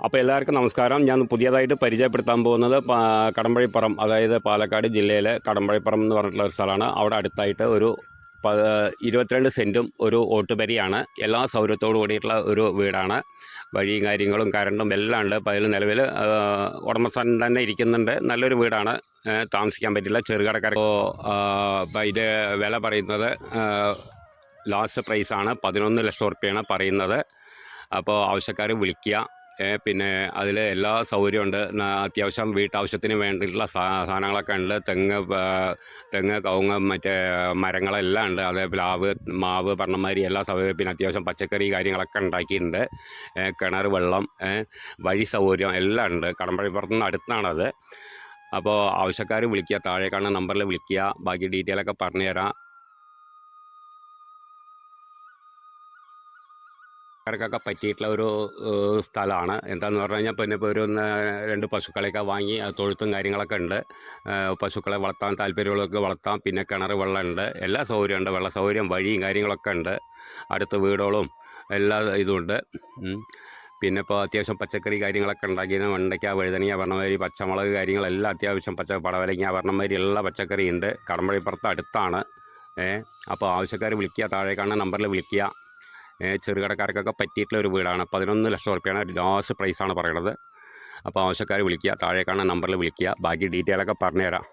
അപ്പോൾ എല്ലാവർക്കും നമസ്കാരം. ഞാൻ പുതിയതായിട്ട് പരിചയപ്പെടുത്താൻ പോകുന്നത് കടമ്പഴിപ്പുറം, അതായത് പാലക്കാട് ജില്ലയിലെ കടമ്പഴിപ്പുറം എന്ന് പറഞ്ഞിട്ടുള്ള ഒരു സ്ഥലമാണ്. അവിടെ അടുത്തായിട്ട് ഒരു 22 സെൻറ്റും ഒരു ഓട്ടുപരിയാണ്. എല്ലാ സൗകര്യത്തോടു കൂടിയിട്ടുള്ള ഒരു വീടാണ്. വഴിയും കാര്യങ്ങളും കറണ്ടും എല്ലാം ഉണ്ട്. അപ്പോൾ അതിൽ നിലവിൽ ഉടമസ്ഥൻ തന്നെ ഇരിക്കുന്നുണ്ട്. നല്ലൊരു വീടാണ്. താമസിക്കാൻ പറ്റില്ല, ചെറുകടക്കാർ. അപ്പോൾ ഇതിൻ്റെ വില പറയുന്നത് ലാസ്റ്റ് പ്രൈസാണ് 11 ലക്ഷം റുപ്യയാണ് പറയുന്നത്. അപ്പോൾ ആവശ്യക്കാർ വിളിക്കുക. പിന്നെ അതിൽ എല്ലാ സൗകര്യമുണ്ട്. അത്യാവശ്യം വീട്ടാവശ്യത്തിന് വേണ്ടിയിട്ടുള്ള സാധനങ്ങളൊക്കെ ഉണ്ട്. തെങ്ങ്, കവുങ്ങ്, മറ്റേ മരങ്ങളെല്ലാം ഉണ്ട്. അതേ പ്ലാവ്, മാവ് പറഞ്ഞമാതിരി എല്ലാ സൗകര്യം. പിന്നെ അത്യാവശ്യം പച്ചക്കറി കാര്യങ്ങളൊക്കെ ഉണ്ടാക്കിയിട്ടുണ്ട്. കിണർ വെള്ളം, വഴി സൗകര്യം എല്ലാം ഉണ്ട്. കടമ്പഴിപ്പുറത്തുനിന്ന് അടുത്താണത്. അപ്പോൾ ആവശ്യക്കാർ വിളിക്കുക, താഴെ കാണുന്ന നമ്പറിൽ വിളിക്കുക. ബാക്കി ഡീറ്റെയിലൊക്കെ പറഞ്ഞുതരാം. ക്കൊക്കെ പറ്റിയിട്ടുള്ള ഒരു സ്ഥലമാണ്. എന്താണെന്ന് പറഞ്ഞു കഴിഞ്ഞാൽ പിന്നെ ഇപ്പോൾ ഒരു 2 പശുക്കളെയൊക്കെ വാങ്ങി തൊഴുത്തും കാര്യങ്ങളൊക്കെ ഉണ്ട്. പശുക്കളെ വളർത്താൻ താല്പര്യമുള്ളവർക്ക് വളർത്താം. പിന്നെ കിണർ വെള്ളമുണ്ട്, എല്ലാ സൗകര്യമുണ്ട്. വെള്ള സൗകര്യം, വഴിയും കാര്യങ്ങളൊക്കെ ഉണ്ട്. അടുത്ത വീടുകളും എല്ലാ ഇതുമുണ്ട്. പിന്നെ ഇപ്പോൾ അത്യാവശ്യം പച്ചക്കറി കാര്യങ്ങളൊക്കെ ഉണ്ടാക്കിയത് വെണ്ടയ്ക്ക, വഴുതനങ്ങ പറഞ്ഞമാതിരി, പച്ചമുളക് കാര്യങ്ങളെല്ലാം അത്യാവശ്യം പടവലങ്ങ പറഞ്ഞമാതിരി എല്ലാ പച്ചക്കറി ഉണ്ട്. കടമ്പഴിപ്പുറത്ത് അടുത്താണ്. അപ്പോൾ ആവശ്യക്കാർ വിളിക്കുക, താഴെ കാണുന്ന നമ്പറിൽ വിളിക്കുക. ചെറുകടക്കാർക്കൊക്കെ പറ്റിയിട്ടുള്ള ഒരു വീടാണ്. 11 ലക്ഷം റുപ്യയാണ് ലാസ്റ്റ് പ്രൈസാണ് പറയണത്. അപ്പോൾ ആവശ്യക്കാർ വിളിക്കുക, താഴെ കാണുന്ന നമ്പറിൽ വിളിക്കുക. ബാക്കി ഡീറ്റെയിലൊക്കെ പറഞ്ഞുതരാം.